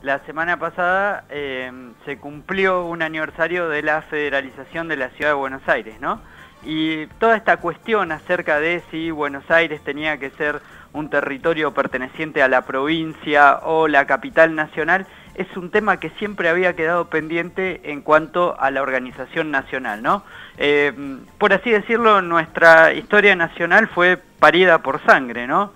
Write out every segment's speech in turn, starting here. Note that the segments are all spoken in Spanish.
la semana pasada se cumplió un aniversario de la federalización de la ciudad de Buenos Aires, ¿no? Y toda esta cuestión acerca de si Buenos Aires tenía que ser un territorio perteneciente a la provincia o la capital nacional es un tema que siempre había quedado pendiente en cuanto a la organización nacional, ¿no? Por así decirlo, nuestra historia nacional fue parida por sangre, ¿no?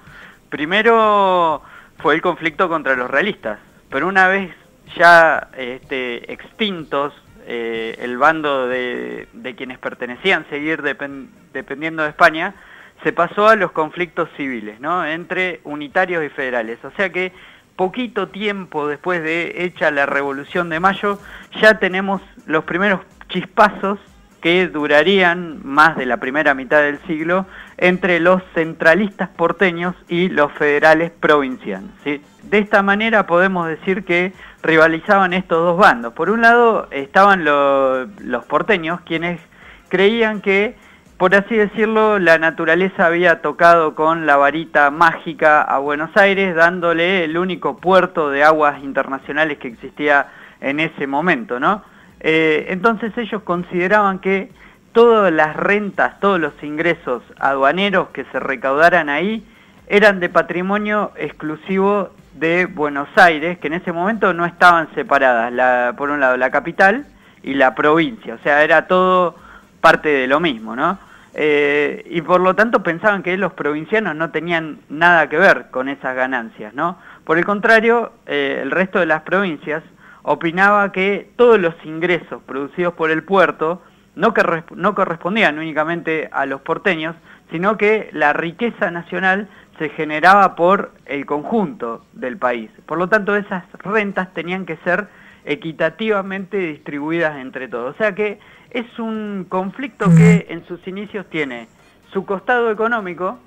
Primero fue el conflicto contra los realistas, pero una vez ya extintos el bando de quienes pertenecían seguir dependiendo de España, se pasó a los conflictos civiles, ¿no? Entre unitarios y federales. O sea que poquito tiempo después de hecha la Revolución de Mayo, ya tenemos los primeros chispazos que durarían más de la primera mitad del siglo entre los centralistas porteños y los federales provincianos, ¿sí? De esta manera podemos decir que rivalizaban estos dos bandos. Por un lado estaban los porteños, quienes creían que, por así decirlo, la naturaleza había tocado con la varita mágica a Buenos Aires, dándole el único puerto de aguas internacionales que existía en ese momento, ¿no? Entonces ellos consideraban que todas las rentas, todos los ingresos aduaneros que se recaudaran ahí eran de patrimonio exclusivo de Buenos Aires, que en ese momento no estaban separadas, por un lado la capital y la provincia, o sea, era todo parte de lo mismo, ¿no? Y por lo tanto pensaban que los provincianos no tenían nada que ver con esas ganancias, ¿no? Por el contrario, el resto de las provincias opinaba que todos los ingresos producidos por el puerto no correspondían únicamente a los porteños, sino que la riqueza nacional se generaba por el conjunto del país. Por lo tanto, esas rentas tenían que ser equitativamente distribuidas entre todos. O sea que es un conflicto que en sus inicios tiene su costado económico,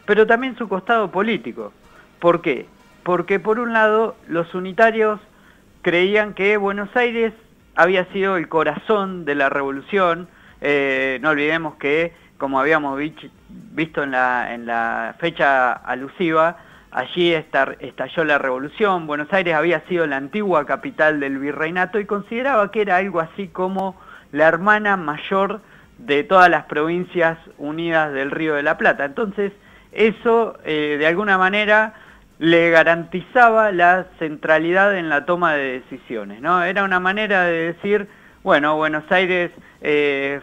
pero también su costado político. ¿Por qué? Porque por un lado los unitarios creían que Buenos Aires había sido el corazón de la revolución. No olvidemos que, como habíamos visto en la fecha alusiva, allí estalló la revolución. Buenos Aires había sido la antigua capital del virreinato y consideraba que era algo así como la hermana mayor de todas las provincias unidas del Río de la Plata. Entonces, eso de alguna manera le garantizaba la centralidad en la toma de decisiones, ¿no? Era una manera de decir, bueno, Buenos Aires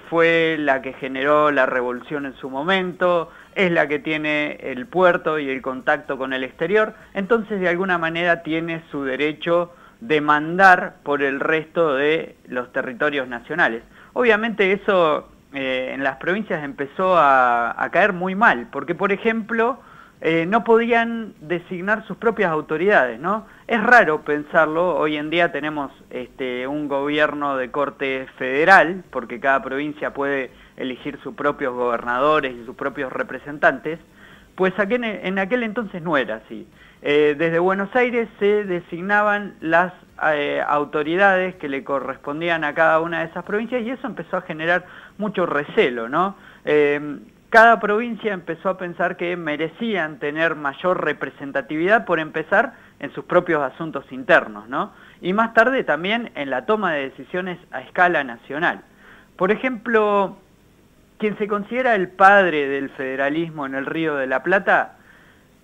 fue la que generó la revolución en su momento, es la que tiene el puerto y el contacto con el exterior, entonces de alguna manera tiene su derecho de mandar por el resto de los territorios nacionales. Obviamente eso en las provincias empezó a caer muy mal, porque por ejemplo no podían designar sus propias autoridades, ¿no? Es raro pensarlo, hoy en día tenemos un gobierno de corte federal, porque cada provincia puede elegir sus propios gobernadores y sus propios representantes, pues en aquel entonces no era así. Desde Buenos Aires se designaban las autoridades que le correspondían a cada una de esas provincias y eso empezó a generar mucho recelo, ¿no? Cada provincia empezó a pensar que merecían tener mayor representatividad, por empezar, en sus propios asuntos internos, ¿no? Y más tarde también en la toma de decisiones a escala nacional. Por ejemplo, quien se considera el padre del federalismo en el Río de la Plata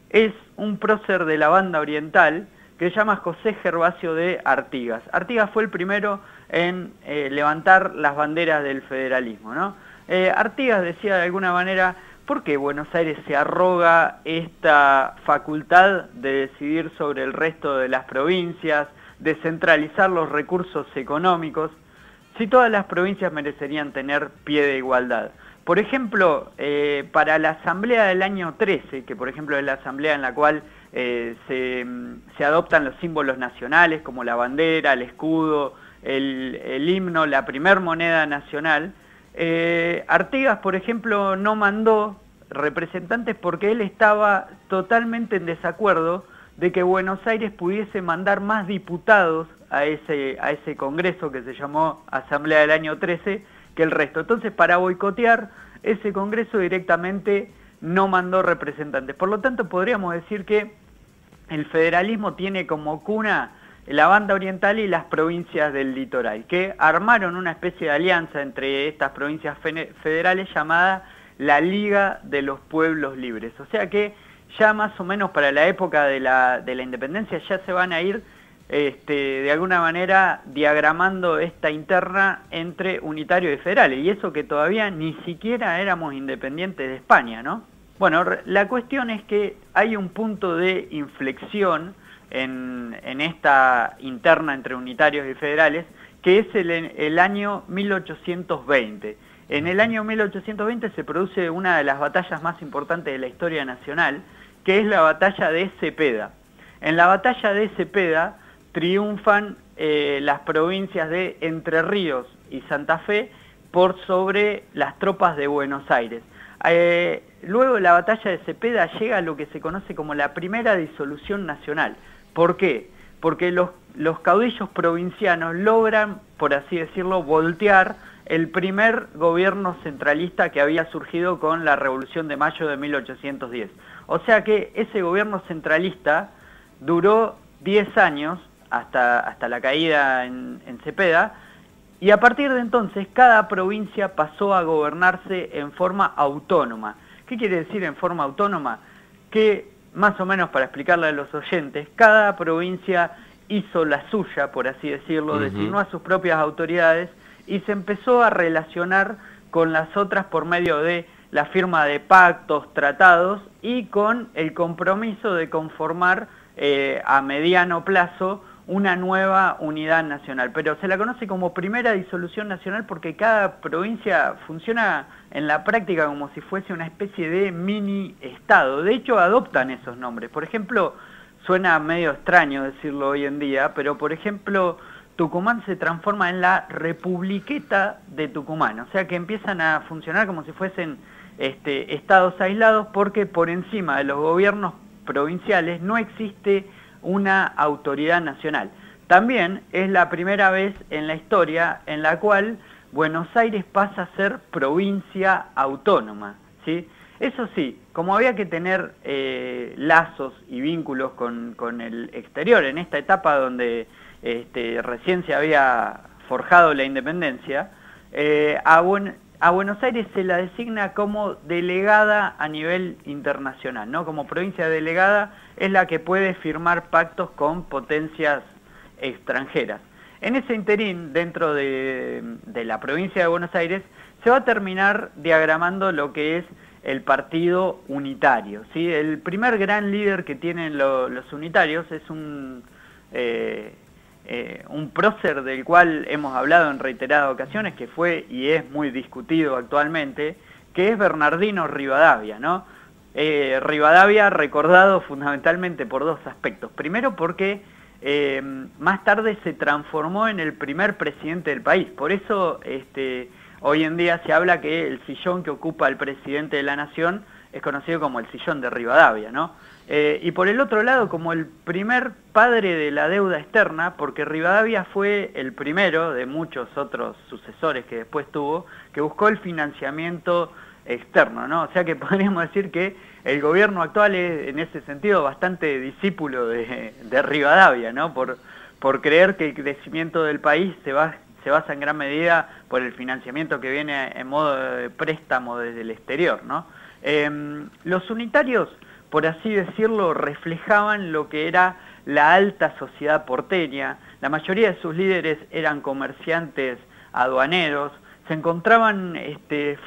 es un prócer de la banda oriental que se llama José Gervasio de Artigas. Artigas fue el primero en levantar las banderas del federalismo, ¿no? Artigas decía de alguna manera, ¿por qué Buenos Aires se arroga esta facultad de decidir sobre el resto de las provincias, de centralizar los recursos económicos, si todas las provincias merecerían tener pie de igualdad? Por ejemplo, para la asamblea del año 13, que por ejemplo es la asamblea en la cual se adoptan los símbolos nacionales como la bandera, el escudo, el himno, la primer moneda nacional, Artigas, por ejemplo, no mandó representantes porque él estaba totalmente en desacuerdo de que Buenos Aires pudiese mandar más diputados a ese congreso que se llamó Asamblea del año 13 que el resto. Entonces, para boicotear ese congreso directamente no mandó representantes. Por lo tanto, podríamos decir que el federalismo tiene como cuna la banda oriental y las provincias del litoral, que armaron una especie de alianza entre estas provincias federales llamada la Liga de los Pueblos Libres. O sea que ya más o menos para la época de la independencia ya se van a ir de alguna manera diagramando esta interna entre unitarios y federales, y eso que todavía ni siquiera éramos independientes de España, ¿no? Bueno, la cuestión es que hay un punto de inflexión en esta interna entre unitarios y federales, que es el año 1820. En el año 1820 se produce una de las batallas más importantes de la historia nacional, que es la batalla de Cepeda. En la batalla de Cepeda triunfan las provincias de Entre Ríos y Santa Fe por sobre las tropas de Buenos Aires. Luego de la batalla de Cepeda llega lo que se conoce como la primera disolución nacional. ¿Por qué? Porque los caudillos provincianos logran, por así decirlo, voltear el primer gobierno centralista que había surgido con la Revolución de Mayo de 1810. O sea que ese gobierno centralista duró 10 años, hasta la caída en Cepeda, y a partir de entonces cada provincia pasó a gobernarse en forma autónoma. ¿Qué quiere decir en forma autónoma? Que, más o menos para explicarle a los oyentes, cada provincia hizo la suya, por así decirlo, designó a sus propias autoridades y se empezó a relacionar con las otras por medio de la firma de pactos, tratados y con el compromiso de conformar a mediano plazo una nueva unidad nacional, pero se la conoce como primera disolución nacional porque cada provincia funciona en la práctica como si fuese una especie de mini-estado. De hecho, adoptan esos nombres. Por ejemplo, suena medio extraño decirlo hoy en día, pero por ejemplo, Tucumán se transforma en la Republiqueta de Tucumán, o sea que empiezan a funcionar como si fuesen estados aislados porque por encima de los gobiernos provinciales no existe una autoridad nacional. También es la primera vez en la historia en la cual Buenos Aires pasa a ser provincia autónoma, ¿sí? Eso sí, como había que tener lazos y vínculos con el exterior en esta etapa donde recién se había forjado la independencia, a Buenos Aires se la designa como delegada a nivel internacional, ¿no? Como provincia delegada es la que puede firmar pactos con potencias extranjeras. En ese interín, dentro de la provincia de Buenos Aires, se va a terminar diagramando lo que es el partido unitario, ¿sí? El primer gran líder que tienen los unitarios es un prócer del cual hemos hablado en reiteradas ocasiones, que fue y es muy discutido actualmente, que es Bernardino Rivadavia, ¿no? Rivadavia recordado fundamentalmente por dos aspectos. Primero porque más tarde se transformó en el primer presidente del país. Por eso hoy en día se habla que el sillón que ocupa el presidente de la nación es conocido como el sillón de Rivadavia, ¿no? Y por el otro lado, como el primer padre de la deuda externa, porque Rivadavia fue el primero de muchos otros sucesores que después tuvo, que buscó el financiamiento externo, ¿no? O sea que podríamos decir que el gobierno actual es, en ese sentido, bastante discípulo de Rivadavia, ¿no? Por creer que el crecimiento del país se basa en gran medida por el financiamiento que viene en modo de préstamo desde el exterior, ¿no? Los unitarios, por así decirlo, reflejaban lo que era la alta sociedad porteña. La mayoría de sus líderes eran comerciantes aduaneros, se encontraban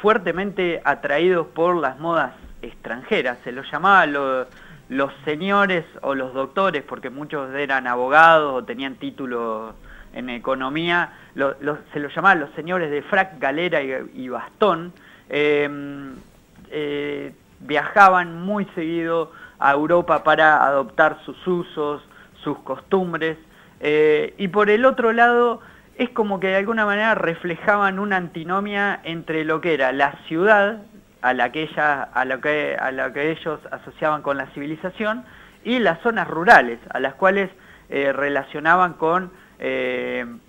fuertemente atraídos por las modas extranjeras, se los llamaba los señores o los doctores, porque muchos eran abogados o tenían títulos en economía, se los llamaba los señores de frac, galera y bastón. Viajaban muy seguido a Europa para adoptar sus usos, sus costumbres, y por el otro lado es como que de alguna manera reflejaban una antinomia entre lo que era la ciudad, a la que ellos asociaban con la civilización, y las zonas rurales, a las cuales relacionaban con,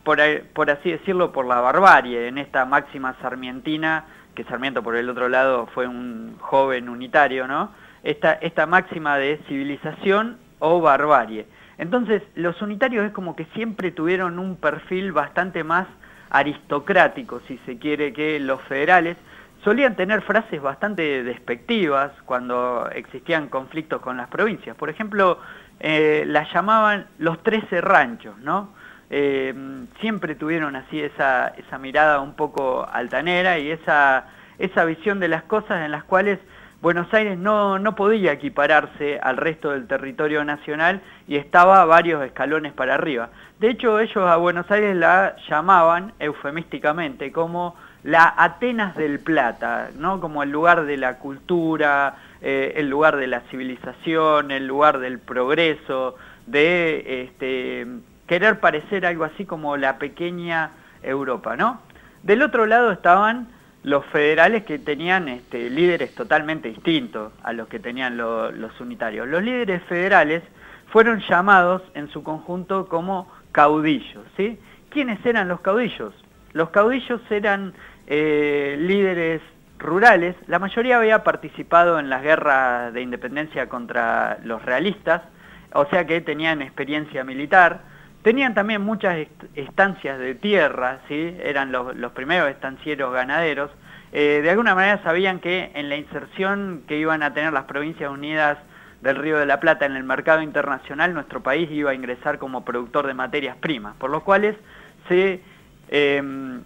por así decirlo, por la barbarie, en esta máxima sarmientina, que Sarmiento por el otro lado fue un joven unitario, ¿no? Esta máxima de civilización o barbarie. Entonces, los unitarios es como que siempre tuvieron un perfil bastante más aristocrático, si se quiere, que los federales. Solían tener frases bastante despectivas cuando existían conflictos con las provincias. Por ejemplo, las llamaban los 13 ranchos, ¿no? Siempre tuvieron así esa mirada un poco altanera y esa visión de las cosas en las cuales Buenos Aires no podía equipararse al resto del territorio nacional y estaba varios escalones para arriba. De hecho, ellos a Buenos Aires la llamaban eufemísticamente como la Atenas del Plata, ¿no? Como el lugar de la cultura, el lugar de la civilización, el lugar del progreso, de querer parecer algo así como la pequeña Europa, ¿no? Del otro lado estaban los federales, que tenían líderes totalmente distintos a los que tenían los unitarios. Los líderes federales fueron llamados en su conjunto como caudillos, ¿sí? ¿Quiénes eran los caudillos? Los caudillos eran líderes rurales. La mayoría había participado en las guerras de independencia contra los realistas, o sea que tenían experiencia militar. Tenían también muchas estancias de tierra, ¿sí? Eran los primeros estancieros ganaderos. De alguna manera sabían que en la inserción que iban a tener las Provincias Unidas del Río de la Plata en el mercado internacional, nuestro país iba a ingresar como productor de materias primas, por lo cuales se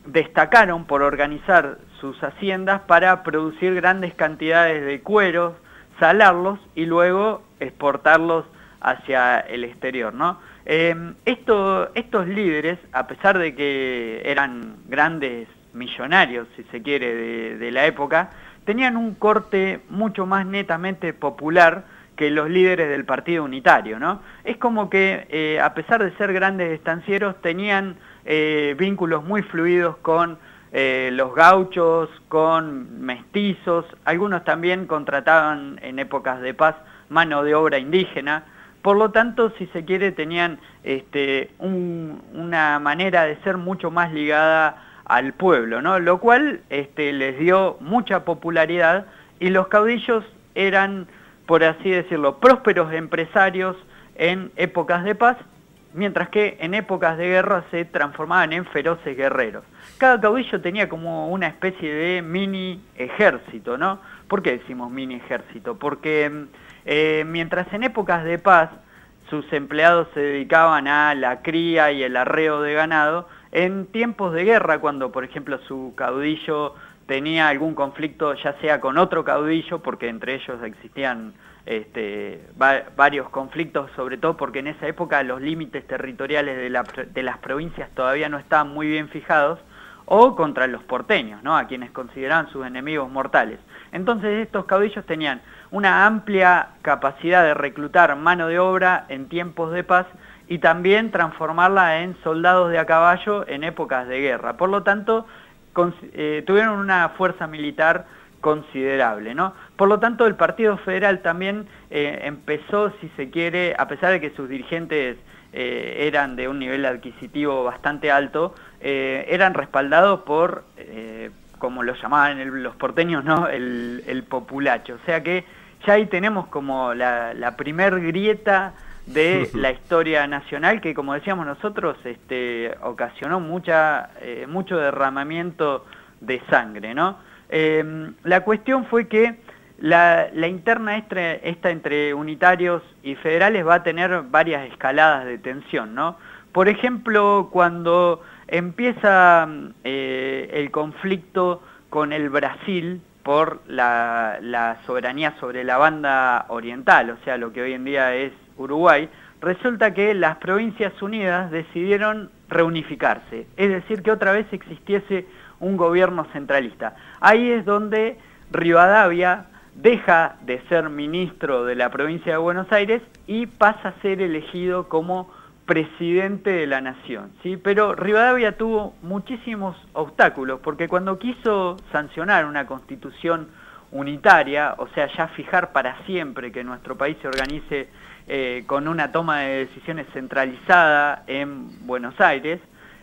destacaron por organizar sus haciendas para producir grandes cantidades de cueros, salarlos y luego exportarlos hacia el exterior, ¿no? Estos líderes, a pesar de que eran grandes millonarios, si se quiere, de la época, tenían un corte mucho más netamente popular que los líderes del partido unitario, ¿no? Es como que, a pesar de ser grandes estancieros, tenían vínculos muy fluidos con los gauchos, con mestizos. Algunos también contrataban en épocas de paz mano de obra indígena. Por lo tanto, si se quiere, tenían una manera de ser mucho más ligada al pueblo, ¿no? Lo cual les dio mucha popularidad, y los caudillos eran, por así decirlo, prósperos empresarios en épocas de paz, mientras que en épocas de guerra se transformaban en feroces guerreros. Cada caudillo tenía como una especie de mini ejército, ¿no? ¿Por qué decimos mini ejército? Porque mientras en épocas de paz sus empleados se dedicaban a la cría y el arreo de ganado, en tiempos de guerra, cuando por ejemplo su caudillo tenía algún conflicto, ya sea con otro caudillo, porque entre ellos existían varios conflictos, sobre todo porque en esa época los límites territoriales de las provincias todavía no estaban muy bien fijados, o contra los porteños, ¿no? A quienes consideraban sus enemigos mortales. Entonces estos caudillos tenían una amplia capacidad de reclutar mano de obra en tiempos de paz y también transformarla en soldados de a caballo en épocas de guerra. Por lo tanto, tuvieron una fuerza militar considerable, ¿no? Por lo tanto, el Partido Federal también empezó, si se quiere, a pesar de que sus dirigentes eran de un nivel adquisitivo bastante alto, eran respaldados por, como lo llamaban los porteños, ¿no? El populacho. O sea que ya ahí tenemos como la primer grieta de la historia nacional, que, como decíamos nosotros, ocasionó mucho derramamiento de sangre, ¿no? La cuestión fue que la interna esta entre unitarios y federales va a tener varias escaladas de tensión, ¿no? Por ejemplo, cuando empieza el conflicto con el Brasil por la soberanía sobre la banda oriental, o sea, lo que hoy en día es Uruguay, resulta que las Provincias Unidas decidieron reunificarse, es decir, que otra vez existiese un gobierno centralista. Ahí es donde Rivadavia deja de ser ministro de la provincia de Buenos Aires y pasa a ser elegido como presidente de la nación, ¿sí? Pero Rivadavia tuvo muchísimos obstáculos, porque cuando quiso sancionar una constitución unitaria, o sea, ya fijar para siempre que nuestro país se organice con una toma de decisiones centralizada en Buenos Aires,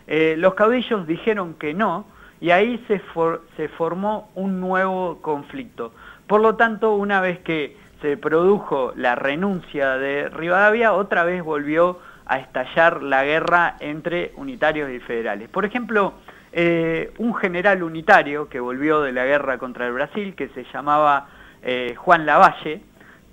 los caudillos dijeron que no, y ahí se formó un nuevo conflicto. Por lo tanto, una vez que se produjo la renuncia de Rivadavia, otra vez volvió a estallar la guerra entre unitarios y federales. Por ejemplo, un general unitario que volvió de la guerra contra el Brasil, que se llamaba Juan Lavalle,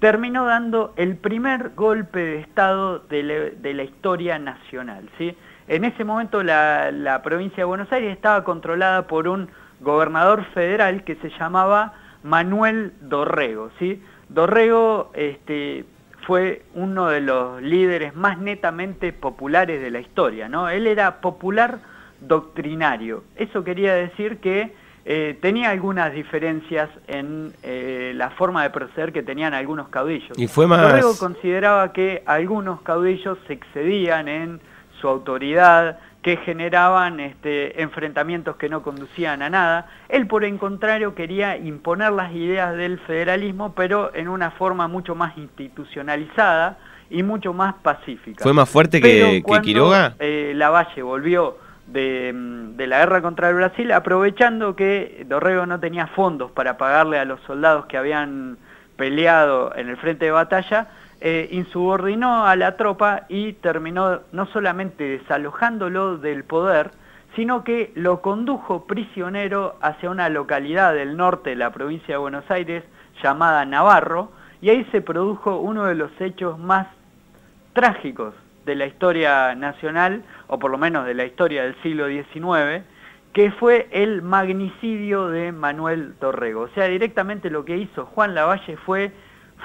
terminó dando el primer golpe de Estado de la historia nacional, ¿sí? En ese momento la provincia de Buenos Aires estaba controlada por un gobernador federal que se llamaba Manuel Dorrego, ¿sí? Dorrego fue uno de los líderes más netamente populares de la historia, ¿no? Él era popular doctrinario. Eso quería decir que tenía algunas diferencias en la forma de proceder que tenían algunos caudillos. Y fue más... Dorrego consideraba que algunos caudillos se excedían en su autoridad, que generaban enfrentamientos que no conducían a nada. Él, por el contrario, quería imponer las ideas del federalismo, pero en una forma mucho más institucionalizada y mucho más pacífica. ¿Fue más fuerte que Quiroga? Lavalle volvió de la guerra contra el Brasil, aprovechando que Dorrego no tenía fondos para pagarle a los soldados que habían peleado en el frente de batalla, insubordinó a la tropa y terminó no solamente desalojándolo del poder, sino que lo condujo prisionero hacia una localidad del norte de la provincia de Buenos Aires llamada Navarro, y ahí se produjo uno de los hechos más trágicos de la historia nacional, o por lo menos de la historia del siglo XIX, que fue el magnicidio de Manuel Dorrego. O sea, directamente lo que hizo Juan Lavalle fue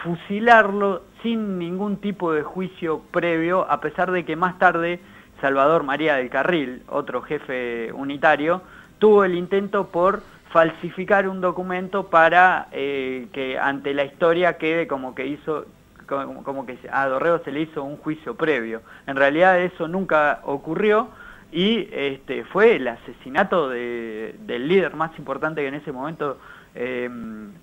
fusilarlo sin ningún tipo de juicio previo, a pesar de que más tarde Salvador María del Carril, otro jefe unitario, tuvo el intento por falsificar un documento para que ante la historia quede como que a Dorrego se le hizo un juicio previo. En realidad eso nunca ocurrió y fue el asesinato del líder más importante que en ese momento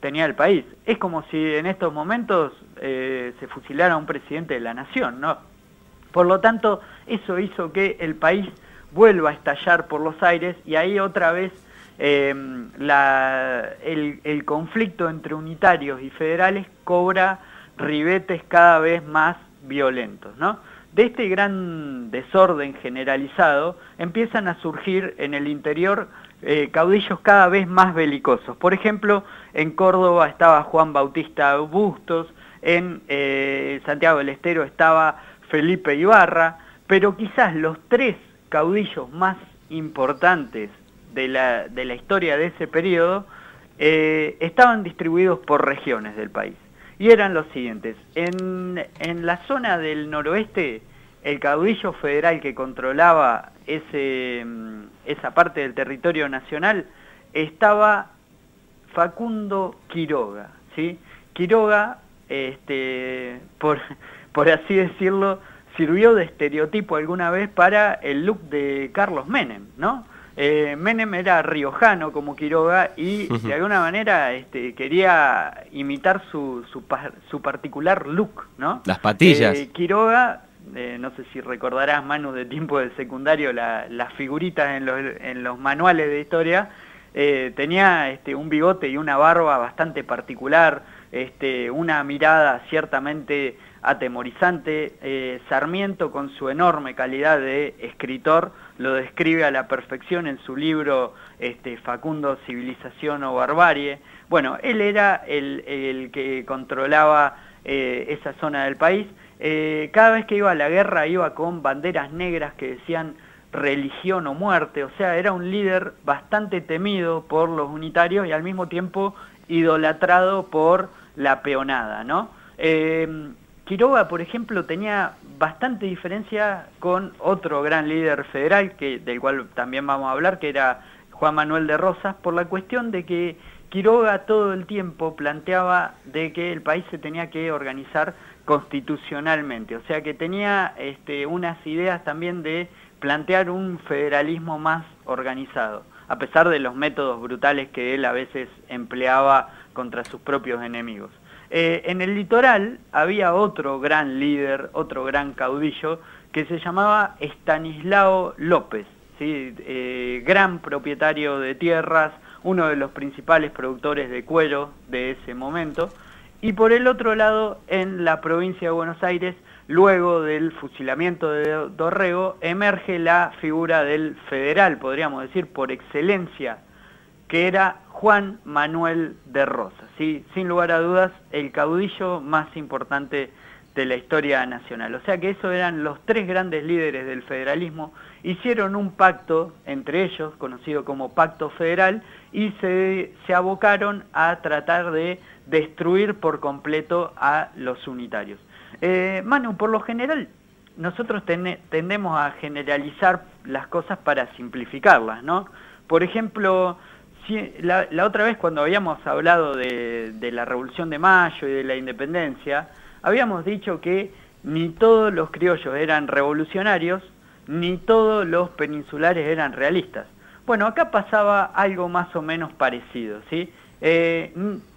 tenía el país. Es como si en estos momentos se fusilara a un presidente de la nación, ¿no? Por lo tanto, eso hizo que el país vuelva a estallar por los aires y ahí otra vez el conflicto entre unitarios y federales cobra ribetes cada vez más violentos, ¿no? De este gran desorden generalizado empiezan a surgir en el interior caudillos cada vez más belicosos. Por ejemplo, en Córdoba estaba Juan Bautista Bustos, en Santiago del Estero estaba Felipe Ibarra, pero quizás los tres caudillos más importantes de la historia de ese periodo estaban distribuidos por regiones del país. Y eran los siguientes: en la zona del noroeste, el caudillo federal que controlaba esa parte del territorio nacional estaba Facundo Quiroga, ¿sí? Quiroga, por así decirlo, sirvió de estereotipo alguna vez para el look de Carlos Menem, ¿no? Menem era riojano como Quiroga y de alguna manera quería imitar su particular look, ¿no? Las patillas. Quiroga, no sé si recordarás, Manu, de tiempo del secundario, las figuritas en los manuales de historia, tenía un bigote y una barba bastante particular, una mirada ciertamente atemorizante. Sarmiento, con su enorme calidad de escritor, lo describe a la perfección en su libro Facundo, Civilización o Barbarie. Bueno, él era el que controlaba esa zona del país. Cada vez que iba a la guerra iba con banderas negras que decían religión o muerte, o sea, era un líder bastante temido por los unitarios y al mismo tiempo idolatrado por la peonada, ¿no? Quiroga, por ejemplo, tenía bastante diferencia con otro gran líder federal, del cual también vamos a hablar, que era Juan Manuel de Rosas, por la cuestión de que Quiroga todo el tiempo planteaba de que el país se tenía que organizar constitucionalmente, o sea que tenía unas ideas también de plantear un federalismo más organizado, a pesar de los métodos brutales que él a veces empleaba contra sus propios enemigos. En el litoral había otro gran líder, otro gran caudillo, que se llamaba Estanislao López, ¿sí? Gran propietario de tierras, uno de los principales productores de cuero de ese momento, y por el otro lado, en la provincia de Buenos Aires, luego del fusilamiento de Dorrego, emerge la figura del federal, podríamos decir, por excelencia, que era Juan Manuel de Rosas, ¿sí? Sin lugar a dudas, el caudillo más importante de la historia nacional. O sea que esos eran los tres grandes líderes del federalismo, hicieron un pacto entre ellos, conocido como Pacto Federal, y se abocaron a tratar de destruir por completo a los unitarios. Manu, por lo general, nosotros tendemos a generalizar las cosas para simplificarlas, ¿no? Por ejemplo, la otra vez cuando habíamos hablado de la Revolución de Mayo y de la Independencia, habíamos dicho que ni todos los criollos eran revolucionarios, ni todos los peninsulares eran realistas. Bueno, acá pasaba algo más o menos parecido, ¿sí?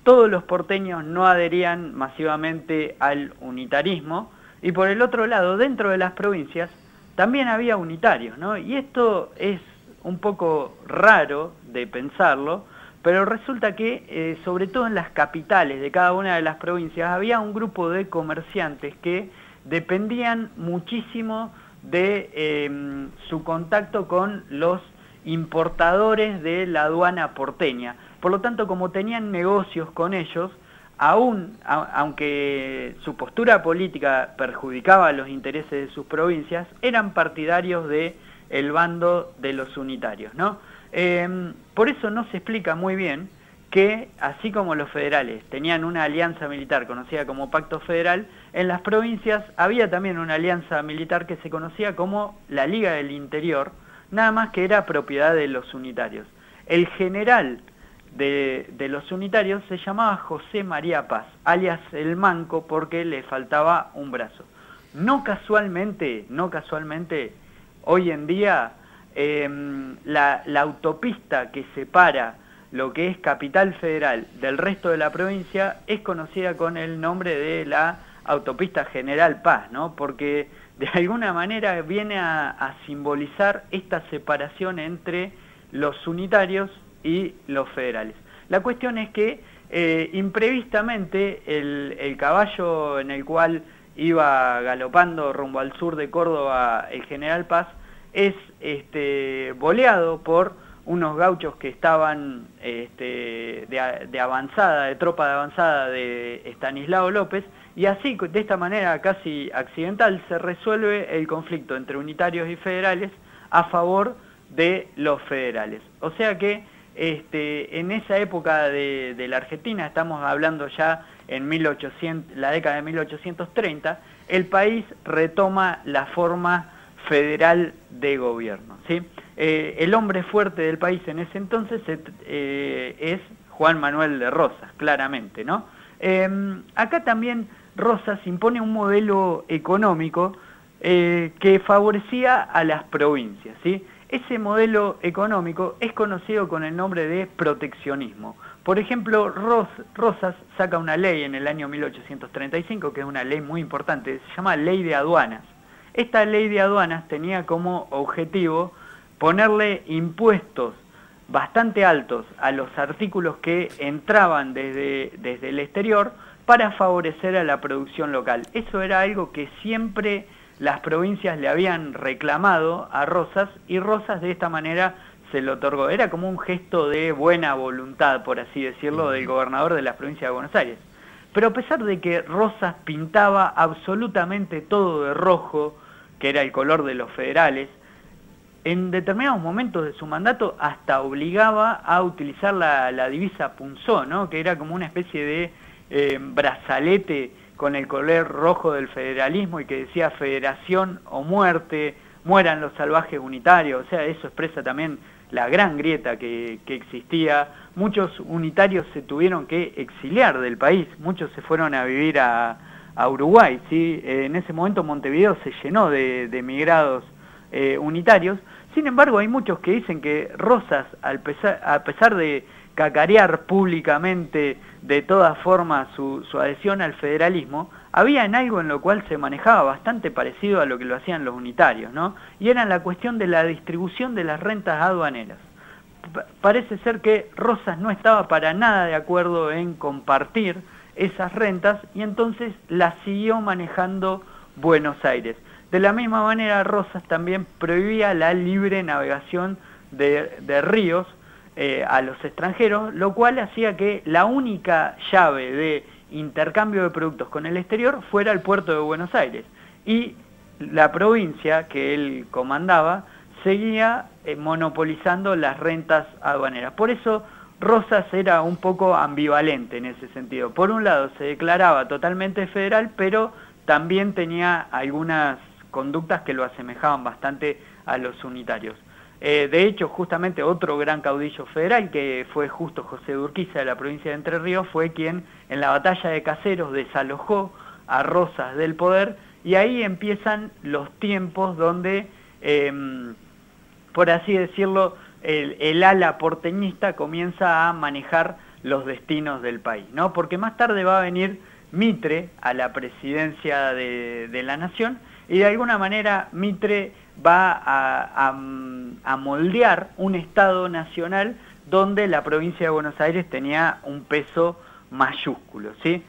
Todos los porteños no adherían masivamente al unitarismo, y por el otro lado, dentro de las provincias, también había unitarios, ¿no? Y esto es un poco raro de pensarlo, pero resulta que, sobre todo en las capitales de cada una de las provincias, había un grupo de comerciantes que dependían muchísimo de su contacto con los importadores de la aduana porteña. Por lo tanto, como tenían negocios con ellos, aunque su postura política perjudicaba los intereses de sus provincias, eran partidarios del bando de los unitarios, ¿no? Por eso no se explica muy bien que, así como los federales tenían una alianza militar conocida como Pacto Federal, en las provincias había también una alianza militar que se conocía como la Liga del Interior, nada más que era propiedad de los unitarios. El general de los unitarios se llamaba José María Paz, alias el Manco, porque le faltaba un brazo. No casualmente, hoy en día la autopista que separa lo que es Capital Federal del resto de la provincia es conocida con el nombre de la autopista General Paz, ¿no? Porque de alguna manera viene a simbolizar esta separación entre los unitarios y los federales. La cuestión es que imprevistamente el caballo en el cual iba galopando rumbo al sur de Córdoba el General Paz es boleado por unos gauchos que estaban de avanzada, de tropa de avanzada de Estanislao López, y así, de esta manera casi accidental, se resuelve el conflicto entre unitarios y federales a favor de los federales. O sea que en esa época de la Argentina, estamos hablando ya en la década de 1830, el país retoma la forma federal de gobierno, ¿sí? El hombre fuerte del país en ese entonces es Juan Manuel de Rosas, claramente, ¿no? Acá también Rosas impone un modelo económico que favorecía a las provincias, ¿sí? Ese modelo económico es conocido con el nombre de proteccionismo. Por ejemplo, Rosas saca una ley en el año 1835, que es una ley muy importante, se llama Ley de Aduanas. Esta ley de aduanas tenía como objetivo ponerle impuestos bastante altos a los artículos que entraban desde el exterior para favorecer a la producción local. Eso era algo que siempre las provincias le habían reclamado a Rosas, y Rosas de esta manera se lo otorgó. Era como un gesto de buena voluntad, por así decirlo, del gobernador de la provincia de Buenos Aires. Pero a pesar de que Rosas pintaba absolutamente todo de rojo, que era el color de los federales, en determinados momentos de su mandato hasta obligaba a utilizar la divisa punzó, ¿no? Que era como una especie de brazalete con el color rojo del federalismo y que decía federación o muerte, mueran los salvajes unitarios. O sea, eso expresa también la gran grieta que existía. Muchos unitarios se tuvieron que exiliar del país, muchos se fueron a vivir a Uruguay, ¿sí? En ese momento Montevideo se llenó de emigrados unitarios. Sin embargo, hay muchos que dicen que Rosas, a pesar de cacarear públicamente de todas formas su adhesión al federalismo, había en algo en lo cual se manejaba bastante parecido a lo que lo hacían los unitarios, ¿no? Y era en la cuestión de la distribución de las rentas aduaneras. Parece ser que Rosas no estaba para nada de acuerdo en compartir esas rentas y entonces las siguió manejando Buenos Aires. De la misma manera, Rosas también prohibía la libre navegación de ríos a los extranjeros, lo cual hacía que la única llave de intercambio de productos con el exterior fuera el puerto de Buenos Aires. Y la provincia que él comandaba seguía monopolizando las rentas aduaneras. Por eso Rosas era un poco ambivalente en ese sentido. Por un lado se declaraba totalmente federal, pero también tenía algunas conductas que lo asemejaban bastante a los unitarios. De hecho, justamente otro gran caudillo federal, que fue justo José de Urquiza de la provincia de Entre Ríos, fue quien en la batalla de Caseros desalojó a Rosas del poder, y ahí empiezan los tiempos donde, por así decirlo, el ala porteñista comienza a manejar los destinos del país, ¿no? Porque más tarde va a venir Mitre a la presidencia de la nación, y de alguna manera Mitre va a moldear un Estado nacional donde la provincia de Buenos Aires tenía un peso mayúsculo, ¿sí?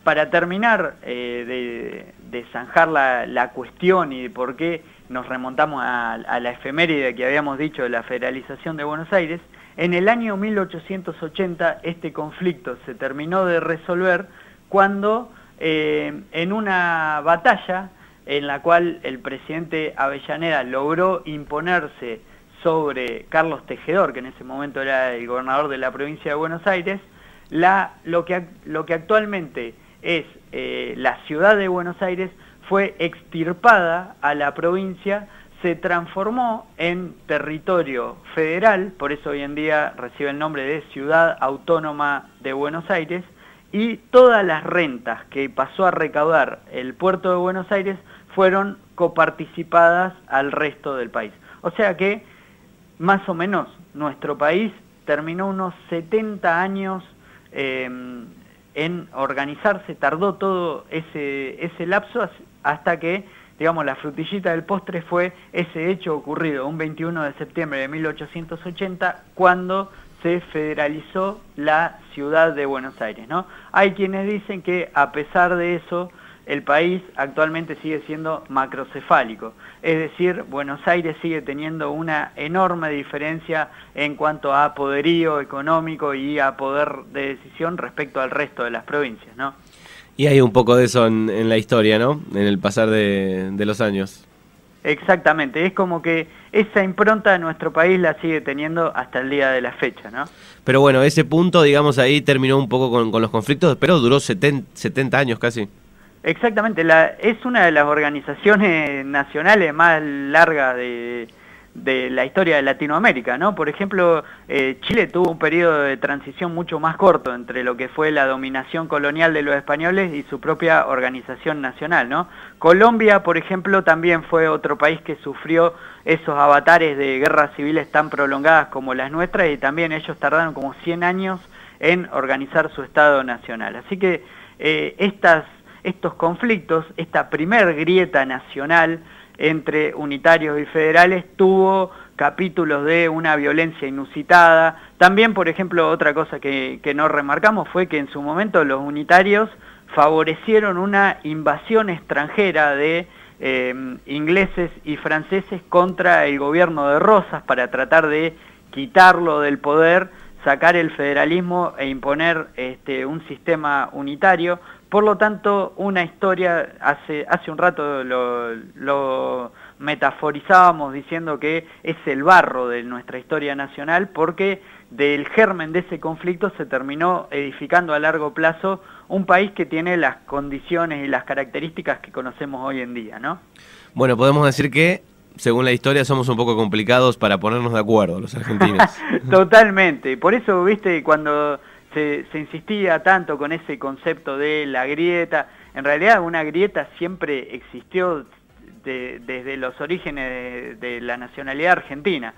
Para terminar de zanjar la cuestión y de por qué nos remontamos a la efeméride que habíamos dicho de la federalización de Buenos Aires, en el año 1880 este conflicto se terminó de resolver cuando en una batalla en la cual el presidente Avellaneda logró imponerse sobre Carlos Tejedor, que en ese momento era el gobernador de la provincia de Buenos Aires, lo que actualmente es la ciudad de Buenos Aires fue extirpada a la provincia, se transformó en territorio federal, por eso hoy en día recibe el nombre de Ciudad Autónoma de Buenos Aires, y todas las rentas que pasó a recaudar el puerto de Buenos Aires fueron coparticipadas al resto del país. O sea que, más o menos, nuestro país terminó unos 70 años en organizarse, tardó todo ese lapso hasta que, digamos, la frutillita del postre fue ese hecho ocurrido un 21 de septiembre de 1880, cuando se federalizó la ciudad de Buenos Aires, ¿no? Hay quienes dicen que a pesar de eso, el país actualmente sigue siendo macrocefálico, es decir, Buenos Aires sigue teniendo una enorme diferencia en cuanto a poderío económico y a poder de decisión respecto al resto de las provincias, ¿no? Y hay un poco de eso en la historia, ¿no? En el pasar de los años. Exactamente, es como que esa impronta de nuestro país la sigue teniendo hasta el día de la fecha, ¿no? Pero bueno, ese punto, digamos, ahí terminó un poco con los conflictos, pero duró 70 años casi. Exactamente, es una de las organizaciones nacionales más largas de la historia de Latinoamérica, ¿no? Por ejemplo, Chile tuvo un periodo de transición mucho más corto entre lo que fue la dominación colonial de los españoles y su propia organización nacional, ¿no? Colombia, por ejemplo, también fue otro país que sufrió esos avatares de guerras civiles tan prolongadas como las nuestras, y también ellos tardaron como 100 años en organizar su Estado nacional. Así que estos conflictos, esta primer grieta nacional entre unitarios y federales, tuvo capítulos de una violencia inusitada. También, por ejemplo, otra cosa que no remarcamos fue que en su momento los unitarios favorecieron una invasión extranjera de ingleses y franceses contra el gobierno de Rosas para tratar de quitarlo del poder, sacar el federalismo e imponer un sistema unitario. Por lo tanto, una historia, hace un rato lo metaforizábamos diciendo que es el barro de nuestra historia nacional, porque del germen de ese conflicto se terminó edificando a largo plazo un país que tiene las condiciones y las características que conocemos hoy en día, ¿no? Bueno, podemos decir que, según la historia, somos un poco complicados para ponernos de acuerdo los argentinos. Totalmente, por eso, viste, cuando se insistía tanto con ese concepto de la grieta, en realidad una grieta siempre existió desde los orígenes de la nacionalidad argentina.